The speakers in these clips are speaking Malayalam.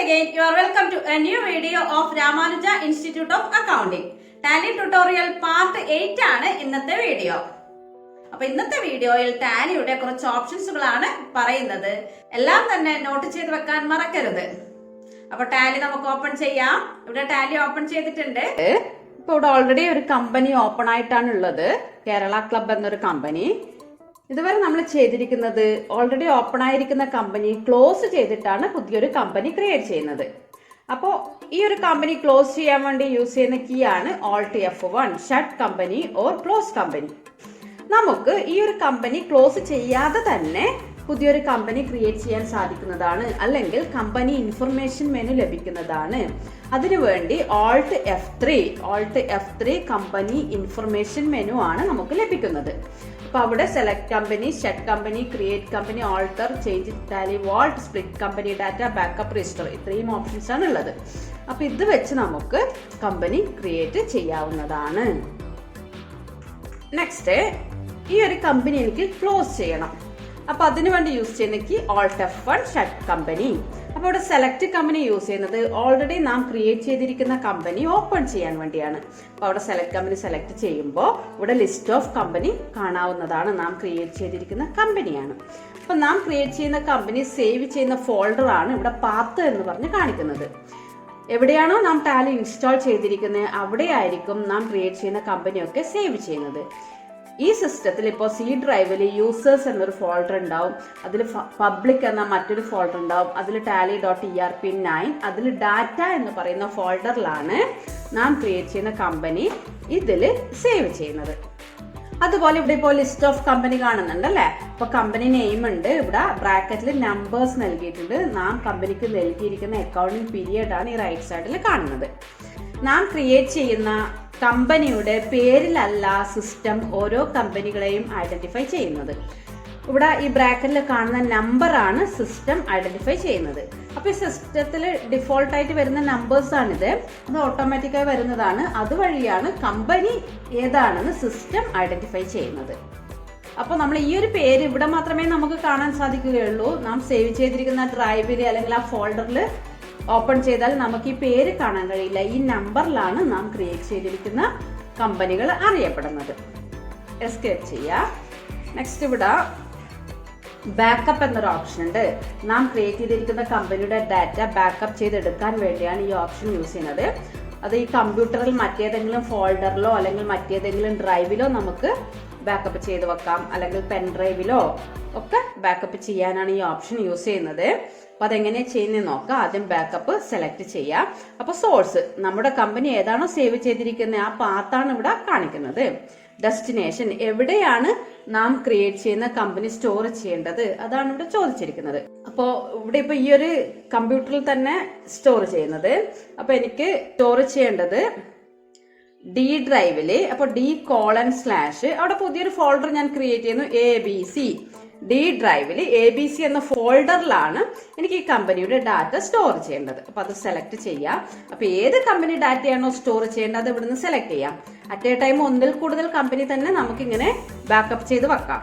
again, you are welcome to a new video of Ramanuja Institute of Accounting. Tally tutorial part 8 ആണ് ഇന്നത്തെ വീഡിയോ. അപ്പോൾ ഇന്നത്തെ വീഡിയോയിൽ ടാലിയുടെ കുറച്ച് ഓപ്ഷൻസുകളാണ് പറയുന്നത്. എല്ലാം തന്നെ നോട്ട് ചെയ്ത് വെക്കാൻ മറക്കരുത്. അപ്പോൾ ടാലി നമുക്ക് ഓപ്പൺ ചെയ്യാം. ഇവിടെ ടാലി ഓപ്പൺ ചെയ്തിട്ടുണ്ട്. ഇപ്പോൾ ഇവിടെ ഓൾറെഡി ഒരു കമ്പനി ഓപ്പൺ ആയിട്ടാണ് ഉള്ളത്. കേരള ക്ലബ് എന്നൊരു കമ്പനി. ഇതുവരെ നമ്മൾ ചെയ്തിരിക്കുന്നത് ഓൾറെഡി ഓപ്പൺ ആയിരിക്കുന്ന കമ്പനി ക്ലോസ് ചെയ്തിട്ടാണ് പുതിയൊരു കമ്പനി ക്രിയേറ്റ് ചെയ്യുന്നത്. അപ്പോൾ ഈ ഒരു കമ്പനി ക്ലോസ് ചെയ്യാൻ വേണ്ടി യൂസ് ചെയ്യുന്ന കീ ആണ് Alt+F1 shut company or close company. നമുക്ക് ഈ ഒരു കമ്പനി ക്ലോസ് ചെയ്യാതെ തന്നെ പുതിയൊരു കമ്പനി ക്രിയേറ്റ് ചെയ്യാൻ സാധിക്കുന്നതാണ്, അല്ലെങ്കിൽ കമ്പനി ഇൻഫർമേഷൻ മെനു ലഭിക്കുന്നതാണ്. അതിനുവേണ്ടി Alt+F3 കമ്പനി ഇൻഫർമേഷൻ മെനു ആണ് നമുക്ക് ലഭിക്കുന്നത്. അപ്പോൾ അവിടെ select company, shut company, create company, alter, change Tally, vault, split company data, backup, register, ഇത്രയും ഓപ്ഷൻസ് ആണ് ഉള്ളത്. അപ്പോൾ ഇത് വെച്ച് നമുക്ക് കമ്പനി ക്രിയേറ്റ് ചെയ്യാവുന്നതാണ്. നെക്സ്റ്റ്, ഈ ഒരു കമ്പനി എനിക്ക് ക്ലോസ് ചെയ്യണം. അപ്പോൾ അതിനു വേണ്ടി യൂസ് ചെയ്യുന്ന കീ Alt+F1 ഷട്ട് കമ്പനി. അപ്പോൾ ഇവിടെ സെലക്ട് കമ്പനി യൂസ് ചെയ്യുന്നത് ഓൾറെഡി നാം ക്രിയേറ്റ് ചെയ്തിരിക്കുന്ന കമ്പനി ഓപ്പൺ ചെയ്യാൻ വേണ്ടിയാണ്. അപ്പോൾ അവിടെ സെലക്ട് കമ്പനി സെലക്ട് ചെയ്യുമ്പോൾ ഇവിടെ ലിസ്റ്റ് ഓഫ് കമ്പനി കാണാവുന്നതാണ്. നാം ക്രിയേറ്റ് ചെയ്തിരിക്കുന്ന കമ്പനിയാണ്. അപ്പോൾ നാം ക്രിയേറ്റ് ചെയ്യുന്ന കമ്പനി സേവ് ചെയ്യുന്ന ഫോൾഡർ ആണ് ഇവിടെ പാത്ത് എന്ന് പറഞ്ഞ് കാണിക്കുന്നത്. എവിടെയാണോ നാം ടാലി ഇൻസ്റ്റാൾ ചെയ്തിരിക്കുന്നത് അവിടെയായിരിക്കും നാം ക്രിയേറ്റ് ചെയ്യുന്ന കമ്പനിയൊക്കെ സേവ് ചെയ്യുന്നത്. ഈ സിസ്റ്റത്തിൽ ഇപ്പോൾ സി ഡ്രൈവിൽ യൂസേഴ്സ് എന്നൊരു ഫോൾഡർ ഉണ്ടാവും, അതിൽ പബ്ലിക് എന്ന മറ്റൊരു ഫോൾഡർ ഉണ്ടാവും, അതിൽ Tally.Erp9, അതിൽ ഡാറ്റ എന്ന് പറയുന്ന ഫോൾഡറിലാണ് നാം ക്രിയേറ്റ് ചെയ്യുന്ന കമ്പനി ഇതിൽ സേവ് ചെയ്യുന്നത്. അതുപോലെ ഇവിടെ ഇപ്പോൾ ലിസ്റ്റ് ഓഫ് കമ്പനി കാണുന്നുണ്ട് അല്ലേ. അപ്പൊ കമ്പനി നെയിം ഉണ്ട്, ഇവിടെ ബ്രാക്കറ്റിൽ നമ്പേഴ്സ് നൽകിയിട്ടുണ്ട്. നാം കമ്പനിക്ക് നൽകിയിരിക്കുന്ന അക്കൗണ്ടിംഗ് പീരിയഡ് ആണ് ഈ റൈറ്റ് സൈഡിൽ കാണുന്നത്. നാം ക്രിയേറ്റ് ചെയ്യുന്ന കമ്പനിയുടെ പേരിലല്ല സിസ്റ്റം ഓരോ കമ്പനികളെയും ഐഡന്റിഫൈ ചെയ്യുന്നത്. ഇവിടെ ഈ ബ്രാക്കറ്റിൽ കാണുന്ന നമ്പർ ആണ് സിസ്റ്റം ഐഡന്റിഫൈ ചെയ്യുന്നത്. അപ്പൊ ഈ സിസ്റ്റത്തിൽ ഡിഫോൾട്ട് ആയിട്ട് വരുന്ന നമ്പേഴ്സ് ആണിത്. അത് ഓട്ടോമാറ്റിക്കായി വരുന്നതാണ്. അതുവഴിയാണ് കമ്പനി ഏതാണെന്ന് സിസ്റ്റം ഐഡന്റിഫൈ ചെയ്യുന്നത്. അപ്പൊ നമ്മൾ ഈ ഒരു പേര് ഇവിടെ മാത്രമേ നമുക്ക് കാണാൻ സാധിക്കുകയുള്ളൂ. നാം സേവ് ചെയ്തിരിക്കുന്ന ഡ്രൈവിൽ അല്ലെങ്കിൽ ആ ഫോൾഡറിൽ ഓപ്പൺ ചെയ്താൽ നമുക്ക് ഈ പേര് കാണാൻ കഴിയില്ല. ഈ നമ്പറിലാണ് നാം ക്രിയേറ്റ് ചെയ്തിരിക്കുന്ന കമ്പനികൾ അറിയപ്പെടുന്നത്. എസ്കേപ്പ് ചെയ്യാം. നെക്സ്റ്റ്, ഇവിടെ ബാക്കപ്പ് എന്നൊരു ഓപ്ഷൻ ഉണ്ട്. നാം ക്രിയേറ്റ് ചെയ്തിരിക്കുന്ന കമ്പനിയുടെ ഡാറ്റ ബാക്കപ്പ് ചെയ്തെടുക്കാൻ വേണ്ടിയാണ് ഈ ഓപ്ഷൻ യൂസ് ചെയ്യുന്നത്. അത് ഈ കമ്പ്യൂട്ടറിൽ മറ്റേതെങ്കിലും ഫോൾഡറിലോ അല്ലെങ്കിൽ മറ്റേതെങ്കിലും ഡ്രൈവിലോ നമുക്ക് ബാക്കപ്പ് ചെയ്ത് വെക്കാം, അല്ലെങ്കിൽ പെൻ ഡ്രൈവിലോ ഒക്കെ ബാക്കപ്പ് ചെയ്യാനാണ് ഈ ഓപ്ഷൻ യൂസ് ചെയ്യുന്നത്. അപ്പൊ അതെങ്ങനെ ചെയ്യുന്നത് നോക്കാം. ആദ്യം ബാക്കപ്പ് സെലക്ട് ചെയ്യാം. അപ്പൊ സോഴ്സ്, നമ്മുടെ കമ്പനി ഏതാണോ സേവ് ചെയ്തിരിക്കുന്നത് ആ പാത്താണ് ഇവിടെ കാണിക്കുന്നത്. ഡെസ്റ്റിനേഷൻ, എവിടെയാണ് നാം ക്രിയേറ്റ് ചെയ്യുന്ന കമ്പനി സ്റ്റോർ ചെയ്യേണ്ടത് അതാണ് ഇവിടെ ചോദിച്ചിരിക്കുന്നത്. അപ്പോ ഇവിടെ ഇപ്പൊ ഈ ഒരു കമ്പ്യൂട്ടറിൽ തന്നെ സ്റ്റോർ ചെയ്യുന്നത്. അപ്പൊ എനിക്ക് സ്റ്റോർ ചെയ്യേണ്ടത് ഡി ഡ്രൈവില്. അപ്പൊ D:/ അവിടെ പുതിയൊരു ഫോൾഡർ ഞാൻ ക്രിയേറ്റ് ചെയ്യുന്നു, ABC. ഡി ഡ്രൈവില് ABC എന്ന ഫോൾഡറിലാണ് എനിക്ക് ഈ കമ്പനിയുടെ ഡാറ്റ സ്റ്റോർ ചെയ്യേണ്ടത്. അപ്പൊ അത് സെലക്ട് ചെയ്യാം. അപ്പൊ ഏത് കമ്പനി ഡാറ്റയാണോ സ്റ്റോർ ചെയ്യേണ്ടത് അത് ഇവിടുന്ന് സെലക്ട് ചെയ്യാം. അറ്റ് എ ടൈം ഒന്നിൽ കൂടുതൽ കമ്പനി തന്നെ നമുക്കിങ്ങനെ ബാക്കപ്പ് ചെയ്ത് വെക്കാം.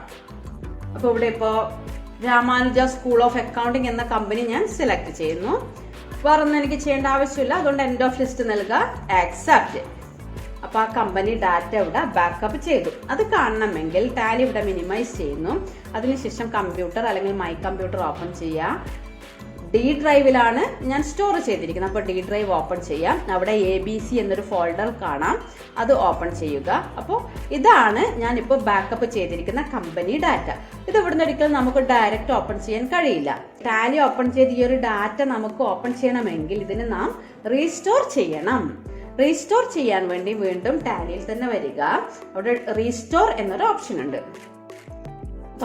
അപ്പൊ ഇവിടെ ഇപ്പോ രാമാനുജ സ്കൂൾ ഓഫ് അക്കൗണ്ടിംഗ് എന്ന കമ്പനി ഞാൻ സെലക്ട് ചെയ്യുന്നു. വേറൊന്നും എനിക്ക് ചെയ്യേണ്ട ആവശ്യമില്ല. അതുകൊണ്ട് എൻഡ് ഓഫ് ലിസ്റ്റ് നൽകുക, ആക്സെപ്റ്റ്. അപ്പൊ ആ കമ്പനി ഡാറ്റ ഇവിടെ ബാക്കപ്പ് ചെയ്തു. അത് കാണണമെങ്കിൽ ടാലി ഇവിടെ മിനിമൈസ് ചെയ്യുന്നു. അതിനുശേഷം കമ്പ്യൂട്ടർ അല്ലെങ്കിൽ മൈ കമ്പ്യൂട്ടർ ഓപ്പൺ ചെയ്യാം. ഡി ഡ്രൈവിലാണ് ഞാൻ സ്റ്റോർ ചെയ്തിരിക്കുന്നത്. അപ്പോൾ ഡി ഡ്രൈവ് ഓപ്പൺ ചെയ്യാം. അവിടെ ABC എന്നൊരു ഫോൾഡർ കാണാം, അത് ഓപ്പൺ ചെയ്യുക. അപ്പോൾ ഇതാണ് ഞാനിപ്പോൾ ബാക്കപ്പ് ചെയ്തിരിക്കുന്ന കമ്പനി ഡാറ്റ. ഇത് ഇവിടുന്ന് ഒരിക്കലും നമുക്ക് ഡയറക്റ്റ് ഓപ്പൺ ചെയ്യാൻ കഴിയില്ല. ടാലി ഓപ്പൺ ചെയ്ത് ഈ ഒരു ഡാറ്റ നമുക്ക് ഓപ്പൺ ചെയ്യണമെങ്കിൽ ഇതിന് നാം റീസ്റ്റോർ ചെയ്യണം. റീസ്റ്റോർ ചെയ്യാൻ വേണ്ടി വീണ്ടും ടാലിയിൽ തന്നെ വരിക. അവിടെ റീസ്റ്റോർ എന്നൊരു ഓപ്ഷൻ ഉണ്ട്,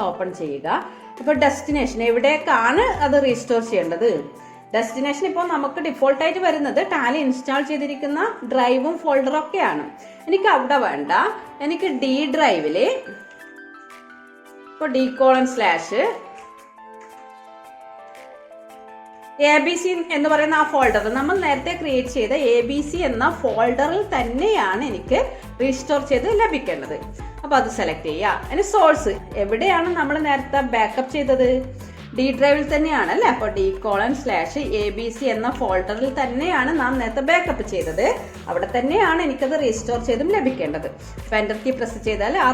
ഓപ്പൺ ചെയ്യുക. അപ്പോൾ ഡെസ്റ്റിനേഷൻ, എവിടേക്കാണ് അത് റീസ്റ്റോർ ചെയ്യേണ്ടത്. ഡെസ്റ്റിനേഷൻ ഇപ്പോൾ നമുക്ക് ഡിഫോൾട്ട് ആയിട്ട് വരുന്നത് ടാലി ഇൻസ്റ്റാൾ ചെയ്തിരിക്കുന്ന ഡ്രൈവും ഫോൾഡറും ഒക്കെയാണ്. എനിക്ക് അവിടെ വേണ്ട. എനിക്ക് ഡി ഡ്രൈവില് ഇപ്പോൾ D:/ ABC എന്ന് പറയുന്ന ആ ഫോൾഡർ നമ്മൾ നേരത്തെ ക്രിയേറ്റ് ചെയ്ത ABC എന്ന ഫോൾഡറിൽ തന്നെയാണ് എനിക്ക് റീസ്റ്റോർ ചെയ്ത് ലഭിക്കേണ്ടത്. അപ്പൊ അത് സെലക്ട് ചെയ്യുക. അതിന് സോഴ്സ്, എവിടെയാണ് നമ്മൾ നേരത്തെ ബാക്കപ്പ് ചെയ്തത് ഡി ഡ്രൈവിൽ തന്നെയാണ് അല്ലേ. അപ്പോൾ D:/ABC എന്ന ഫോൾഡറിൽ തന്നെയാണ് നാം നേരത്തെ ബാക്കപ്പ് ചെയ്തത്. അവിടെ തന്നെയാണ് എനിക്കത് റീസ്റ്റോർ ചെയ്തും ലഭിക്കേണ്ടത്. അപ്പൊ എൻ്റർ കീ പ്രസ് ചെയ്താൽ ആ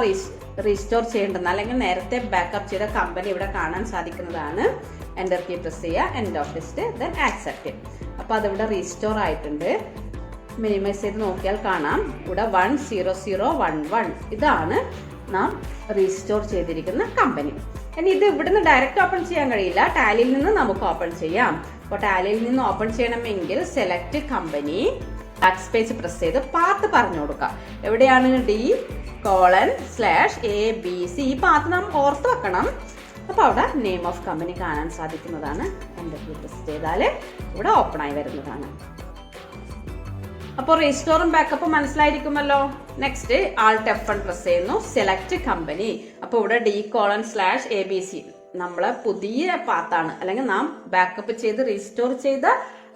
റീസ്റ്റോർ ചെയ്യേണ്ടത് അല്ലെങ്കിൽ നേരത്തെ ബാക്കപ്പ് ചെയ്ത കമ്പനി ഇവിടെ കാണാൻ സാധിക്കുന്നതാണ്. എൻ്റർ കീ പ്രസ് ചെയ്യുക, end of list, then accept. അപ്പൊ അതിവിടെ റീസ്റ്റോർ ആയിട്ടുണ്ട്. മിനിമൈസ് ചെയ്ത് നോക്കിയാൽ കാണാം ഇവിടെ 10011 ഇതാണ് നാം റീസ്റ്റോർ ചെയ്തിരിക്കുന്ന കമ്പനി. ഇനി ഇത് ഇവിടുന്ന് ഡയറക്റ്റ് ഓപ്പൺ ചെയ്യാൻ കഴിയില്ല, ടാലിയിൽ നിന്ന് നമുക്ക് ഓപ്പൺ ചെയ്യാം. അപ്പോൾ ടാലിയിൽ നിന്ന് ഓപ്പൺ ചെയ്യണമെങ്കിൽ select company, back space press ചെയ്ത് പാത്ത് പറഞ്ഞു കൊടുക്കാം. എവിടെയാണ് D:/ABC ഈ പാത്ത് നാം ഓർത്ത് വെക്കണം. അപ്പൊ അവിടെ നെയിം ഓഫ് കമ്പനി കാണാൻ സാധിക്കുന്നതാണ്. എൻ്റർ കീ പ്രസ് ചെയ്താൽ ഇവിടെ ഓപ്പൺ ആയി വരുന്നതാണ്. അപ്പോൾ റീസ്റ്റോറും ബാക്കപ്പും മനസ്സിലായിരിക്കുമല്ലോ. നെക്സ്റ്റ് Alt F1 പ്രസ് ചെയ്യുന്നു, സെലക്ട് കമ്പനി. അപ്പോൾ ഇവിടെ D:/ABC നമ്മളെ പുതിയ പാത്താണ്, അല്ലെങ്കിൽ നാം ബാക്കപ്പ് ചെയ്ത് റീസ്റ്റോർ ചെയ്ത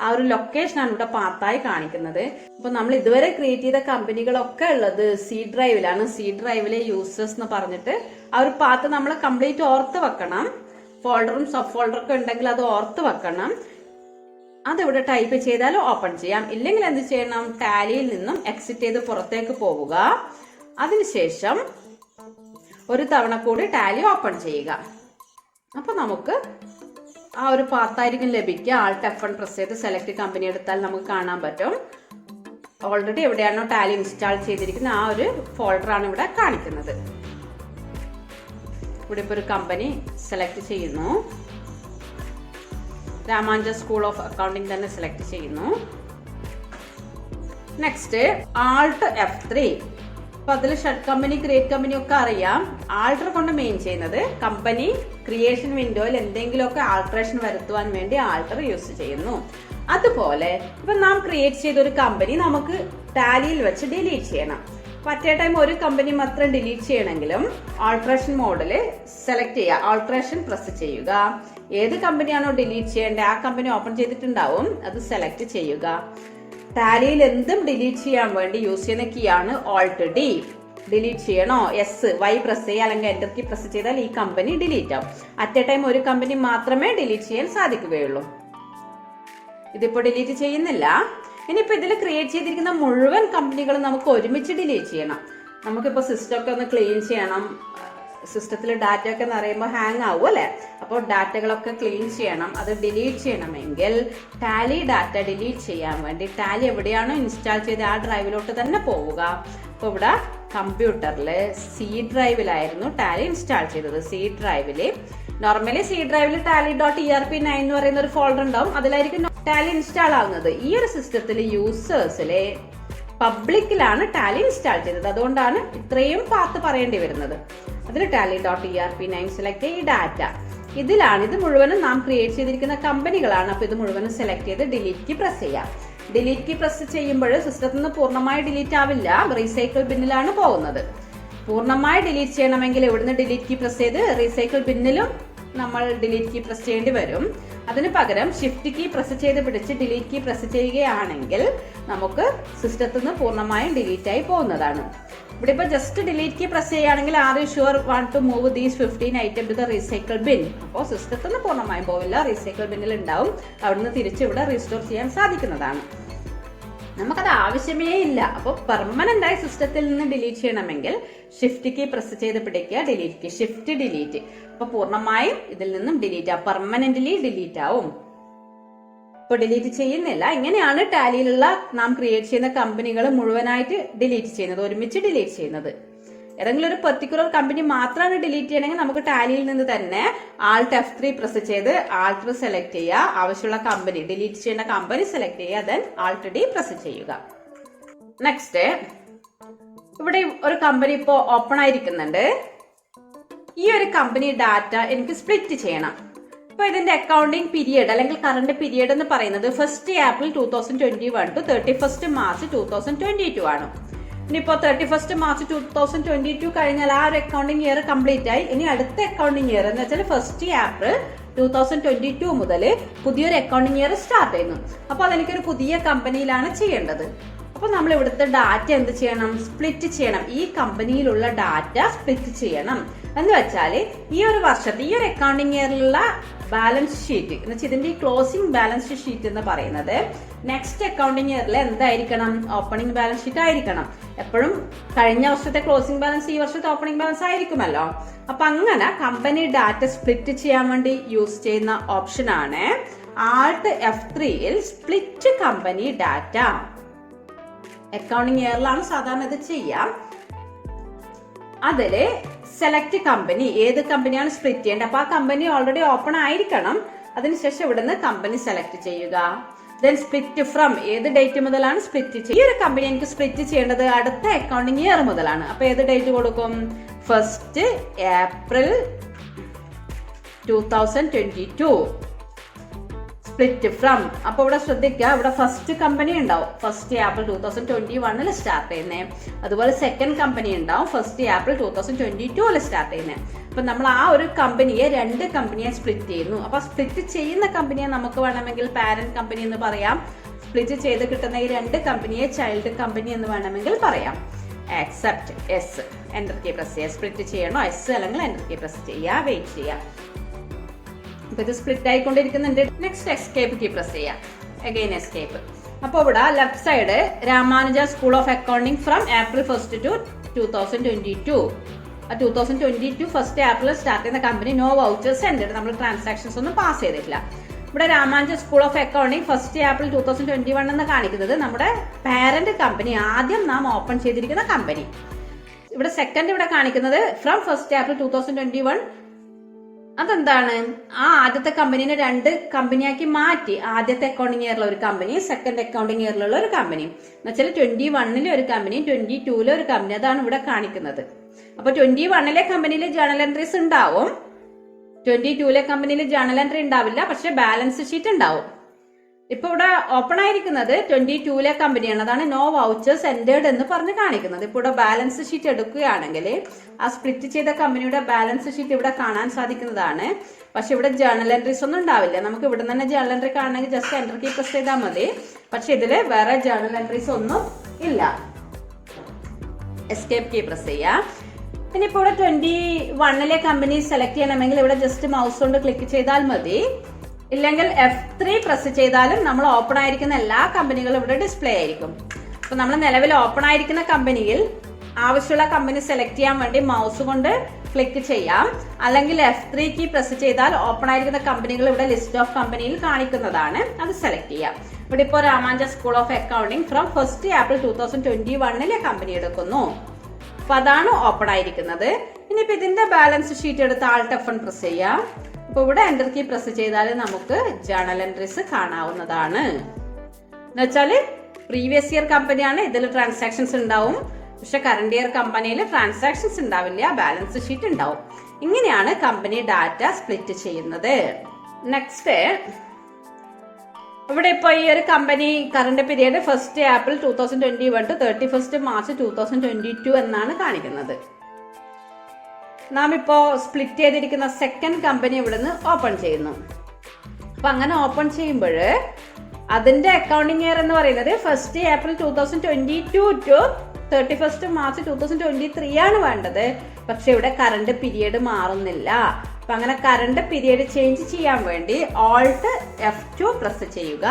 ആ ഒരു ലൊക്കേഷനാണ് ഇവിടെ പാത്തായി കാണിക്കുന്നത്. അപ്പൊ നമ്മൾ ഇതുവരെ ക്രിയേറ്റ് ചെയ്ത കമ്പനികളൊക്കെ ഉള്ളത് സി ഡ്രൈവിലാണ്. സി ഡ്രൈവിലെ യൂസേഴ്സ് എന്ന് പറഞ്ഞിട്ട് ആ ഒരു പാത്ത് നമ്മൾ കംപ്ലീറ്റ് ഓർത്ത് വെക്കണം. ഫോൾഡറും സബ് ഫോൾഡറൊക്കെ ഉണ്ടെങ്കിൽ അത് ഓർത്ത് വെക്കണം. അതിവിടെ ടൈപ്പ് ചെയ്താൽ ഓപ്പൺ ചെയ്യാം. ഇല്ലെങ്കിൽ എന്ത് ചെയ്യണം, ടാലിയിൽ നിന്നും എക്സിറ്റ് ചെയ്ത് പുറത്തേക്ക് പോവുക. അതിനുശേഷം ഒരു തവണ കൂടി ടാലി ഓപ്പൺ ചെയ്യുക. അപ്പൊ നമുക്ക് ആ ഒരു പാത്തായിരിക്കും ലഭിക്കുക. Alt F1 പ്രസ് ചെയ്ത് സെലക്ട് കമ്പനി എടുത്താൽ നമുക്ക് കാണാൻ പറ്റും. ഓൾറെഡി എവിടെയാണോ ടാലി ഇൻസ്റ്റാൾ ചെയ്തിരിക്കുന്ന ആ ഒരു ഫോൾഡറാണ് ഇവിടെ കാണിക്കുന്നത്. ഇവിടെ ഇപ്പൊ ഒരു കമ്പനി സെലക്ട് ചെയ്യുന്നു. രാമാനുജ സ്കൂൾ ഓഫ് അക്കൗണ്ടിംഗ് തന്നെ സെലക്ട് ചെയ്യുന്നു. Next Alt F3. അപ്പൊ അതിൽ ഷട്ട് കമ്പനി, ക്രിയേറ്റ് കമ്പനി ഒക്കെ അറിയാം. ആൾട്ടർ കൊണ്ട് മെയിൻ ചെയ്യുന്നത് കമ്പനി ക്രിയേഷൻ വിൻഡോയിൽ എന്തെങ്കിലുമൊക്കെ ആൾട്ടറേഷൻ വരുത്തുവാൻ വേണ്ടി ആൾട്ടർ യൂസ് ചെയ്യുന്നു. അതുപോലെ ഇപ്പൊ നാം ക്രിയേറ്റ് ചെയ്ത ഒരു കമ്പനി നമുക്ക് ടാലിയിൽ വെച്ച് ഡിലീറ്റ് ചെയ്യണം. അറ്റ് ടൈം ഒരു കമ്പനി മാത്രം ഡിലീറ്റ് ചെയ്യണമെങ്കിലും ആൾട്ടറേഷൻ മോഡിൽ സെലക്ട് ചെയ്യുക, ആൾട്ടറേഷൻ പ്രസ് ചെയ്യുക. ഏത് കമ്പനിയാണോ ഡിലീറ്റ് ചെയ്യേണ്ടത് ആ കമ്പനി ഓപ്പൺ ചെയ്തിട്ടുണ്ടാവും, അത് സെലക്ട് ചെയ്യുക. ടാലിയിൽ എന്തും ഡിലീറ്റ് ചെയ്യാൻ വേണ്ടി യൂസ് ചെയ്യുന്ന കീ ആണ് Alt-D. ഡിലീറ്റ് ചെയ്യണോ, Y പ്രസ് ചെയ്യുക, അല്ലെങ്കിൽ എൻ്റർ കീ പ്രസ് ചെയ്താൽ ഈ കമ്പനി ഡിലീറ്റ് ആവും. അറ്റ് ടൈം ഒരു കമ്പനി മാത്രമേ ഡിലീറ്റ് ചെയ്യാൻ സാധിക്കുകയുള്ളൂ. ഇതിപ്പോ ഡിലീറ്റ് ചെയ്യുന്നില്ല. ഇനിയിപ്പോ ഇതിൽ ക്രിയേറ്റ് ചെയ്തിരിക്കുന്ന മുഴുവൻ കമ്പനികളും നമുക്ക് ഒരുമിച്ച് ഡിലീറ്റ് ചെയ്യണം. നമുക്കിപ്പോ സിസ്റ്റം ഒക്കെ ഒന്ന് ക്ലീൻ ചെയ്യണം. സിസ്റ്റത്തിൽ ഡാറ്റ ഒക്കെ നിറയുമ്പോൾ ഹാങ് ആവും അല്ലെ. അപ്പോൾ ഡാറ്റകളൊക്കെ ക്ലീൻ ചെയ്യണം. അത് ഡിലീറ്റ് ചെയ്യണമെങ്കിൽ ടാലി ഡാറ്റ ഡിലീറ്റ് ചെയ്യാൻ വേണ്ടി ടാലി എവിടെയാണോ ഇൻസ്റ്റാൾ ചെയ്ത് ആ ഡ്രൈവിലോട്ട് തന്നെ പോവുക. അപ്പോൾ ഇവിടെ കമ്പ്യൂട്ടറിൽ സി ഡ്രൈവിലായിരുന്നു ടാലി ഇൻസ്റ്റാൾ ചെയ്തത്. സി ഡ്രൈവില് നോർമലി സി ഡ്രൈവിൽ Tally.Erp9 എന്ന് പറയുന്ന ഒരു ഫോൾഡർ ഉണ്ടാവും, അതിലായിരിക്കും ടാലി ഇൻസ്റ്റാൾ ആവുന്നത്. ഈ ഒരു സിസ്റ്റത്തിൽ യൂസേഴ്സിലെ പബ്ലിക്കിലാണ് ടാലി ഇൻസ്റ്റാൾ ചെയ്തത്. അതുകൊണ്ടാണ് ഇത്രയും പാത്ത് പറയേണ്ടി വരുന്നത്. അതിൽ Tally.Erp9 സെലക്ട് ചെയ്ത് ഈ ഡാറ്റ ഇതിലാണ്. ഇത് മുഴുവനും നാം ക്രിയേറ്റ് ചെയ്തിരിക്കുന്ന കമ്പനികളാണ്. അപ്പൊ ഇത് മുഴുവനും സെലക്ട് ചെയ്ത് ഡിലീറ്റ് കീ പ്രസ് ചെയ്യാം. ഡിലീറ്റ് കീ പ്രസ് ചെയ്യുമ്പോൾ സിസ്റ്റത്തിൽ നിന്ന് പൂർണ്ണമായി ഡിലീറ്റ് ആവില്ല, റീസൈക്കിൾ ബിന്നിലാണ് പോകുന്നത്. പൂർണ്ണമായി ഡിലീറ്റ് ചെയ്യണമെങ്കിൽ ഇവിടുന്ന് ഡിലീറ്റ് കീ പ്രസ് ചെയ്ത് റീസൈക്കിൾ ബിന്നിലും നമ്മൾ ഡിലീറ്റ് കീ പ്രസ് ചെയ്യേണ്ടി വരും. അതിന് പകരം ഷിഫ്റ്റ് കീ പ്രസ് ചെയ്ത് പിടിച്ച് ഡിലീറ്റ് കീ പ്രസ് ചെയ്യുകയാണെങ്കിൽ നമുക്ക് സിസ്റ്റത്തിൽ നിന്ന് പൂർണ്ണമായും ഡിലീറ്റ് ആയി പോകുന്നതാണ്. ഇവിടെ ഇപ്പൊ ജസ്റ്റ് ഡിലീറ്റ് കീ പ്രസ് ചെയ്യുകയാണെങ്കിൽ are you sure want to move these 15 item to the recycle bin. അപ്പോൾ സിസ്റ്റത്തിൽ നിന്ന് പൂർണ്ണമായും പോവില്ല, റീസൈക്കിൾ ബിന്നിൽ ഉണ്ടാവും. അവിടുന്ന് തിരിച്ച് ഇവിടെ റീസ്റ്റോർ ചെയ്യാൻ സാധിക്കുന്നതാണ്. നമുക്കത് ആവശ്യമേ ഇല്ല. അപ്പോൾ പെർമനന്റ് ആയി സിസ്റ്റത്തിൽ നിന്ന് ഡിലീറ്റ് ചെയ്യണമെങ്കിൽ ഷിഫ്റ്റ് കീ പ്രസ് ചെയ്ത് പിടിക്കുക, ഡിലീറ്റ് കീ, ഷിഫ്റ്റ് ഡിലീറ്റ്. അപ്പൊ പൂർണ്ണമായും ഇതിൽ നിന്നും ഡിലീറ്റ് ആവും, പെർമനന്റ്ലി ഡിലീറ്റ് ആവും. ഇപ്പൊ ഡിലീറ്റ് ചെയ്യുന്നില്ല. ഇങ്ങനെയാണ് ടാലിയിലുള്ള നാം ക്രിയേറ്റ് ചെയ്യുന്ന കമ്പനികൾ മുഴുവനായിട്ട് ഡിലീറ്റ് ചെയ്യുന്നത്, ഒരുമിച്ച് ഡിലീറ്റ് ചെയ്യുന്നത്. ഏതെങ്കിലും ഒരു പെർട്ടിക്കുലർ കമ്പനി മാത്രമാണ് ഡിലീറ്റ് ചെയ്യണമെങ്കിൽ നമുക്ക് ടാലിയിൽ നിന്ന് തന്നെ Alt F3 പ്രസ് ചെയ്ത് ആൾട്ടർ സെലക്ട് ചെയ്യുക, ആവശ്യമുള്ള കമ്പനി ഡിലീറ്റ് ചെയ്യുന്ന കമ്പനി സെലക്ട് ചെയ്യുക, ദെൻ Alt-D പ്രസ് ചെയ്യുക. നെക്സ്റ്റ് ഇവിടെ ഒരു കമ്പനി ഇപ്പോ ഓപ്പൺ ആയിരിക്കുന്നുണ്ട്. ഈ ഒരു കമ്പനി ഡാറ്റ എനിക്ക് സ്പ്ലിറ്റ് ചെയ്യണം. ഇപ്പൊ ഇതിന്റെ അക്കൗണ്ടിംഗ് പീരിയഡ് അല്ലെങ്കിൽ കറണ്ട് പീരിയഡ് എന്ന് പറയുന്നത് 1 April 2021 to 31 March 2022 ആണ്. ഇനിയിപ്പോ 31 March 2022 കഴിഞ്ഞാൽ ആ ഒരു അക്കൗണ്ടിംഗ് ഇയർ കംപ്ലീറ്റ് ആയി. ഇനി അടുത്ത അക്കൗണ്ടിംഗ് ഇയർ എന്ന് വെച്ചാൽ 1 April 2022 മുതൽ പുതിയൊരു അക്കൗണ്ടിംഗ് ഇയർ സ്റ്റാർട്ട് ചെയ്യുന്നു. അപ്പൊ അതെനിക്കൊരു പുതിയ കമ്പനിയിലാണ് ചെയ്യേണ്ടത്. അപ്പൊ നമ്മൾ ഇവിടുത്തെ ഡാറ്റ എന്ത് ചെയ്യണം, സ്പ്ലിറ്റ് ചെയ്യണം. ഈ കമ്പനിയിലുള്ള ഡാറ്റ സ്പ്ലിറ്റ് ചെയ്യണം എന്ന് വെച്ചാൽ ഈ ഒരു വർഷത്തെ ഈ ഒരു അക്കൗണ്ടിംഗ് ഇയറിലുള്ള ബാലൻസ് ഷീറ്റ് എന്ന് വെച്ചാൽ ഇതിന്റെ ക്ലോസിംഗ് ബാലൻസ് ഷീറ്റ് എന്ന് പറയുന്നത് നെക്സ്റ്റ് അക്കൗണ്ടിംഗ് ഇയറിൽ എന്തായിരിക്കണം? ഓപ്പണിംഗ് ബാലൻസ് ഷീറ്റ് ആയിരിക്കണം. എപ്പോഴും കഴിഞ്ഞ വർഷത്തെ ക്ലോസിംഗ് ബാലൻസ് ഈ വർഷത്തെ ഓപ്പണിംഗ് ബാലൻസ് ആയിരിക്കുമല്ലോ. അപ്പൊ അങ്ങനെ കമ്പനി ഡാറ്റ സ്പ്ലിറ്റ് ചെയ്യാൻ വേണ്ടി യൂസ് ചെയ്യുന്ന ഓപ്ഷനാണ് Alt F3യിൽ സ്പ്ലിറ്റ് കമ്പനി ഡാറ്റ. അക്കൗണ്ടിംഗ് ഇയറിലാണ് സാധാരണ ഇത് ചെയ്യാം. അതില് സെലക്ട് കമ്പനി, ഏത് കമ്പനിയാണ് സ്പ്ലിറ്റ് ചെയ്യേണ്ടത്. അപ്പൊ ആ കമ്പനി ഓൾറെഡി ഓപ്പൺ ആയിരിക്കണം. അതിനുശേഷം ഇവിടുന്ന് കമ്പനി സെലക്ട് ചെയ്യുക. ദെൻ സ്പ്ലിറ്റ് ഫ്രം, ഏത് ഡേറ്റ് മുതലാണ് സ്പ്ലിറ്റ് ചെയ്യുക. ഈ ഒരു കമ്പനി എനിക്ക് സ്പ്ലിറ്റ് ചെയ്യേണ്ടത് അടുത്ത അക്കൗണ്ടിംഗ് ഇയർ മുതലാണ്. അപ്പൊ ഏത് ഡേറ്റ് കൊടുക്കും? 1st April 2022 split from. അപ്പൊ ഇവിടെ ശ്രദ്ധിക്കുക, ഇവിടെ ഫസ്റ്റ് കമ്പനി ഉണ്ടാവും 1st April 2021 സ്റ്റാർട്ട് ചെയ്യുന്നേ. അതുപോലെ സെക്കൻഡ് കമ്പനി ഉണ്ടാവും 1st April 2022 സ്റ്റാർട്ട് ചെയ്യുന്നേ. അപ്പൊ നമ്മൾ ആ ഒരു കമ്പനിയെ 2 കമ്പനിയെ സ്പ്ലിറ്റ് ചെയ്യുന്നു. അപ്പൊ സ്പ്ലിറ്റ് ചെയ്യുന്ന കമ്പനിയെ നമുക്ക് വേണമെങ്കിൽ പാരന്റ് കമ്പനി എന്ന് പറയാം. സ്പ്ലിറ്റ് ചെയ്ത് കിട്ടുന്ന ഈ 2 കമ്പനിയെ ചൈൽഡ് കമ്പനി എന്ന് വേണമെങ്കിൽ പറയാം. Accept, yes, enter key press ചെയ്യുക. സ്പ്ലിറ്റ് ചെയ്യണോ? എസ് അല്ലെങ്കിൽ എന്റർ കീ പ്രസ് ചെയ്യുക. വെയിറ്റ് ചെയ്യുക. അപ്പൊ ഇത് സ്പ്ലിറ്റ് ആയിക്കൊണ്ടിരിക്കുന്നുണ്ട്. നെക്സ്റ്റ് എസ്കേപ്പ് കീ പ്രസ് ചെയ്യാം. Again escape. അപ്പൊ ഇവിടെ left side Ramanuja school of accounting from April 1st to 2022. 2022 1st April start ചെയ്യുന്ന കമ്പനി. No vouchers entered. നമ്മൾ ട്രാൻസാക്ഷൻസ് ഒന്നും പാസ് ചെയ്തിട്ടില്ല. ഇവിടെ Ramanuja school of accounting 1st April 2021 എന്ന് കാണിക്കുന്നത് നമ്മുടെ പാരന്റ് കമ്പനി, ആദ്യം നാം ഓപ്പൺ ചെയ്തിരിക്കുന്ന കമ്പനി. ഇവിടെ സെക്കൻഡ് ഇവിടെ കാണിക്കുന്നത് ഫ്രം 1st April 2021. അതെന്താണ്? ആ ആദ്യത്തെ കമ്പനീനെ 2 കമ്പനിയാക്കി മാറ്റി. ആദ്യത്തെ അക്കൗണ്ടിംഗ് ഇയറിലെ ഒരു കമ്പനി, സെക്കൻഡ് അക്കൗണ്ടിംഗ് ഇയറിലുള്ള ഒരു കമ്പനി. എന്നുവെച്ചാൽ 21 ഒരു കമ്പനി, 22 ഒരു കമ്പനി. അതാണ് ഇവിടെ കാണിക്കുന്നത്. അപ്പൊ 21 കമ്പനിയിൽ ജേണൽ എൻട്രീസ് ഉണ്ടാവും, 22 കമ്പനിയിൽ ജേണൽ എൻട്രി ഉണ്ടാവില്ല, പക്ഷെ ബാലൻസ് ഷീറ്റ് ഉണ്ടാവും. ഇപ്പൊ ഇവിടെ ഓപ്പൺ ആയിരിക്കുന്നത് 22 കമ്പനിയാണ്. അതാണ് നോ വൗച്ചേഴ്സ് എൻറ്റേർഡ് എന്ന് പറഞ്ഞ് കാണിക്കുന്നത്. ഇപ്പൊ ഇവിടെ ബാലൻസ് ഷീറ്റ് എടുക്കുകയാണെങ്കിൽ ആ സ്പ്ലിറ്റ് ചെയ്ത കമ്പനിയുടെ ബാലൻസ് ഷീറ്റ് ഇവിടെ കാണാൻ സാധിക്കുന്നതാണ്. പക്ഷെ ഇവിടെ ജേണൽ എൻട്രീസ് ഒന്നും ഉണ്ടാവില്ല. നമുക്ക് ഇവിടെ തന്നെ ജേണൽ എൻട്രി കാണണമെങ്കിൽ ജസ്റ്റ് എന്റർ കീ പ്രസ് ചെയ്താൽ മതി. പക്ഷെ ഇതില് വേറെ ജേണൽ എൻട്രീസ് ഒന്നും ഇല്ല. എസ്കേപ്പ് കീ പ്രസ് ചെയ്യാം. ഇനിയിപ്പോ ഇവിടെ 21 കമ്പനി സെലക്ട് ചെയ്യണമെങ്കിൽ ഇവിടെ ജസ്റ്റ് മൗസ് കൊണ്ട് ക്ലിക്ക് ചെയ്താൽ മതി. ഇല്ലെങ്കിൽ F3 പ്രസ് ചെയ്താലും നമ്മൾ ഓപ്പൺ ആയിരിക്കുന്ന എല്ലാ കമ്പനികളും ഇവിടെ ഡിസ്പ്ലേ ആയിരിക്കും. അപ്പൊ നമ്മൾ നിലവിൽ ഓപ്പൺ ആയിരിക്കുന്ന കമ്പനിയിൽ ആവശ്യമുള്ള കമ്പനി സെലക്ട് ചെയ്യാൻ വേണ്ടി മൗസ് കൊണ്ട് ക്ലിക്ക് ചെയ്യാം. അല്ലെങ്കിൽ F3 കീ പ്രസ് ചെയ്താൽ ഓപ്പൺ ആയിരിക്കുന്ന കമ്പനികൾ ഇവിടെ ലിസ്റ്റ് ഓഫ് കമ്പനിയിൽ കാണിക്കുന്നതാണ്. അത് സെലക്ട് ചെയ്യാം. ഇവിടെ ഇപ്പോൾ Ramanuja school of accounting from 1st April 2021 company എടുക്കുന്നു. അപ്പൊ അതാണ് ഓപ്പൺ ആയിരിക്കുന്നത്. ഇനിയിപ്പോ ഇതിന്റെ ബാലൻസ് ഷീറ്റ് എടുത്ത് Alt F1 പ്രസ് ചെയ്യാം. അപ്പൊ ഇവിടെ എന്റർ കീ പ്രസ് ചെയ്താൽ നമുക്ക് ജേണൽ എൻട്രീസ് കാണാവുന്നതാണ്. എന്നുവെച്ചാല് പ്രീവിയസ് ഇയർ കമ്പനിയാണ്, ഇതിൽ ട്രാൻസാക്ഷൻസ് ഉണ്ടാവും. പക്ഷെ കറണ്ട് ഇയർ കമ്പനിയിൽ ട്രാൻസാക്ഷൻസ് ഉണ്ടാവില്ല, ബാലൻസ് ഷീറ്റ് ഉണ്ടാവും. ഇങ്ങനെയാണ് കമ്പനി ഡാറ്റ സ്പ്ലിറ്റ് ചെയ്യുന്നത്. നെക്സ്റ്റ് ഇവിടെ ഇപ്പൊ ഈ ഒരു company current period 1st April 2021 to 31st March 2022 എന്നാണ് കാണിക്കുന്നത്. നാം ഇപ്പോ സ്പ്ലിറ്റ് ചെയ്തിരിക്കുന്ന സെക്കൻഡ് കമ്പനി ഇവിടുന്ന് ഓപ്പൺ ചെയ്യുന്നു. അപ്പൊ അങ്ങനെ ഓപ്പൺ ചെയ്യുമ്പോൾ അതിന്റെ അക്കൗണ്ടിംഗ് ഇയർ എന്ന് പറയുന്നത് 1st April 2022 to 31st March 2023 ആണ് വേണ്ടത്. പക്ഷെ ഇവിടെ കറണ്ട് പീരീഡ് മാറുന്നില്ല. അപ്പൊ അങ്ങനെ കറണ്ട് പീരീഡ് ചേഞ്ച് ചെയ്യാൻ വേണ്ടി Alt F2 പ്രസ് ചെയ്യുക.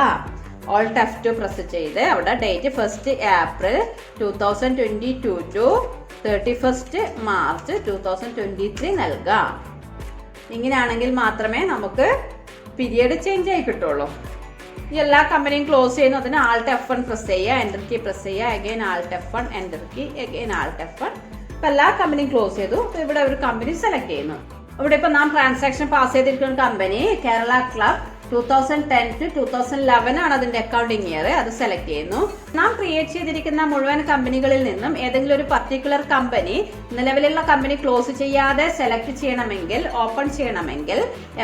Alt F2 പ്രസ് ചെയ്ത് അവിടെ date 1st April 2022 to 31st March 2023 നൽകാം. ഇങ്ങനെയാണെങ്കിൽ മാത്രമേ നമുക്ക് പീരിയഡ് ചേഞ്ച് ആയി കിട്ടുള്ളൂ. ഈ എല്ലാ കമ്പനിയും ക്ലോസ് ചെയ്യുന്നു. അതിന് Alt F1 പ്രസ് ചെയ്യുക, എന്റർ കീ പ്രസ് ചെയ്യുക, again Alt F1, enter key, again Alt F1. ഇപ്പൊ എല്ലാ കമ്പനിയും ക്ലോസ് ചെയ്തു. ഇവിടെ ഒരു കമ്പനി സെലക്ട് ചെയ്യുന്നു. ഇവിടെ ഇപ്പൊ നാം ട്രാൻസാക്ഷൻ പാസ് ചെയ്തിരിക്കുന്ന കമ്പനി കേരള ക്ലബ് 2010 to 2011 ആണ് അതിന്റെ അക്കൗണ്ടിംഗ് ഇയർ. അത് സെലക്ട് ചെയ്യുന്നു. നാം ക്രിയേറ്റ് ചെയ്തിരിക്കുന്ന മുഴുവൻ കമ്പനികളിൽ നിന്നും ഏതെങ്കിലും ഒരു പർട്ടിക്കുലർ കമ്പനി നിലവിലുള്ള കമ്പനി ക്ലോസ് ചെയ്യാതെ സെലക്ട് ചെയ്യണമെങ്കിൽ, ഓപ്പൺ ചെയ്യണമെങ്കിൽ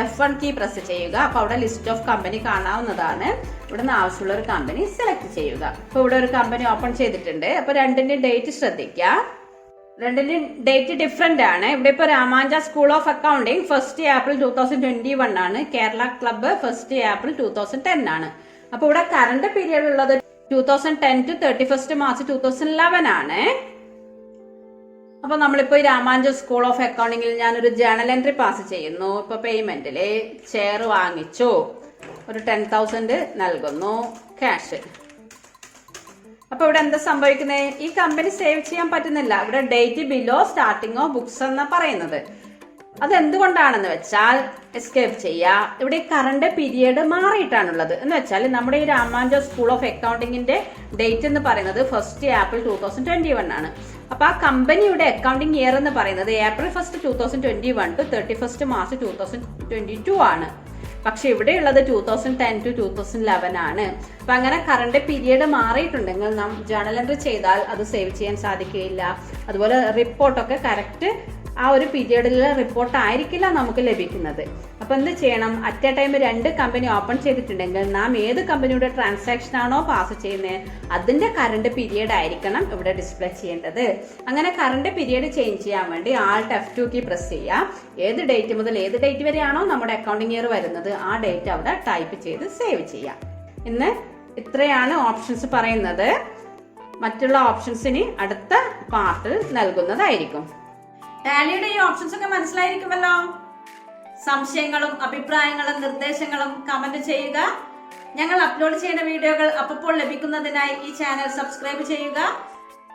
F1 കീ പ്രസ് ചെയ്യുക. അപ്പൊ അവിടെ ലിസ്റ്റ് ഓഫ് കമ്പനി കാണാവുന്നതാണ്. ഇവിടെ നിന്ന് ആവശ്യമുള്ള ഒരു കമ്പനി സെലക്ട് ചെയ്യുക. അപ്പൊ ഇവിടെ ഒരു കമ്പനി ഓപ്പൺ ചെയ്തിട്ടുണ്ട്. അപ്പൊ രണ്ടിന്റെ ഡേറ്റ് ശ്രദ്ധിക്കുക. രണ്ടിന്റെ ഡേറ്റ് ഡിഫറെന്റ് ആണ്. ഇവിടെ ഇപ്പൊ Ramanuja school of accounting 1st April 2021 ആണ്. കേരള ക്ലബ്ബ് 1st April 2010 ആണ്. അപ്പൊ ഇവിടെ കറണ്ട് പീരിയഡ് ഉള്ളത് 2010 to 31st March 2011 ആണ്. അപ്പൊ നമ്മളിപ്പോ രാമാനുജ സ്കൂൾ ഓഫ് അക്കൗണ്ടിങ്ങിൽ ഞാനൊരു ജേണൽ എൻട്രി പാസ് ചെയ്യുന്നു. ഇപ്പൊ പേയ്മെന്റില് ചെയർ വാങ്ങിച്ചു, ഒരു 10,000 നൽകുന്നു ക്യാഷ്. അപ്പൊ ഇവിടെ എന്താ സംഭവിക്കുന്നത്? ഈ കമ്പനി സേവ് ചെയ്യാൻ പറ്റുന്നില്ല. ഇവിടെ date below starting of books എന്നാ പറയുന്നത്. അതെന്തുകൊണ്ടാണെന്ന് വെച്ചാൽ എസ്കേപ്പ് ചെയ്യുക. ഇവിടെ കറണ്ട് പീരിയഡ് മാറിയിട്ടാണുള്ളത്. എന്ന് വെച്ചാൽ നമ്മുടെ ഈ രാമാനുജ സ്കൂൾ ഓഫ് അക്കൗണ്ടിങ്ങിന്റെ ഡേറ്റ് എന്ന് പറയുന്നത് 1st April 2021 ആണ്. അപ്പൊ ആ കമ്പനിയുടെ അക്കൗണ്ടിങ് ഇയർ എന്ന് പറയുന്നത് April 1st 2021 to 31st March 2022 ആണ്. പക്ഷെ ഇവിടെയുള്ളത് 2010 to 2011 ആണ്. അപ്പൊ അങ്ങനെ കറണ്ട് പീരിയഡ് മാറിയിട്ടുണ്ടെങ്കിൽ നാം ജേണൽ എൻട്രി ചെയ്താൽ അത് സേവ് ചെയ്യാൻ സാധിക്കുകയില്ല. അതുപോലെ റിപ്പോർട്ടൊക്കെ കറക്റ്റ് ആ ഒരു പീരിയഡിലെ റിപ്പോർട്ട് ആയിരിക്കില്ല നമുക്ക് ലഭിക്കുന്നത്. അപ്പൊ എന്ത് ചെയ്യണം? At A time 2 company open ചെയ്തിട്ടുണ്ടെങ്കിൽ നാം ഏത് കമ്പനിയുടെ ട്രാൻസാക്ഷൻ ആണോ പാസ് ചെയ്യുന്നത് അതിന്റെ കറണ്ട് പീരിയഡ് ആയിരിക്കണം ഇവിടെ ഡിസ്പ്ലേ ചെയ്യേണ്ടത്. അങ്ങനെ കറണ്ട് പീരിയഡ് ചേഞ്ച് ചെയ്യാൻ വേണ്ടി Alt F2 കീ പ്രസ് ചെയ്യുക. ഏത് ഡേറ്റ് മുതൽ ഏത് ഡേറ്റ് വരെയാണോ നമ്മുടെ അക്കൗണ്ടിങ് ഇയർ വരുന്നത് ആ ഡേറ്റ് അവിടെ ടൈപ്പ് ചെയ്ത് സേവ് ചെയ്യാം. ഇന്ന് ഇത്രയാണ് ഓപ്ഷൻസ് പറയുന്നത്. മറ്റുള്ള ഓപ്ഷൻസിന് അടുത്ത പാർട്ടിൽ നൽകുന്നതായിരിക്കും. ടാലിയുടെ ഈ ഓപ്ഷൻസ് ഒക്കെ മനസ്സിലായിരിക്കുമല്ലോ. സംശയങ്ങളും അഭിപ്രായങ്ങളും നിർദ്ദേശങ്ങളും കമന്റ് ചെയ്യുക. ഞങ്ങൾ അപ്ലോഡ് ചെയ്യുന്ന വീഡിയോകൾ അപ്പോൾ ലഭിക്കുന്നതിനായി ഈ ചാനൽ സബ്സ്ക്രൈബ് ചെയ്യുക.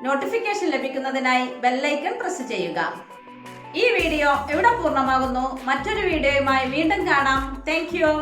നോട്ടിഫിക്കേഷൻ ലഭിക്കുന്നതിനായി ബെല്ലൈക്കൺ പ്രസ് ചെയ്യുക. ഈ വീഡിയോ ഇവിടെ പൂർണ്ണമാകുന്നു. മറ്റൊരു വീഡിയോയുമായി വീണ്ടും കാണാം. Thank you.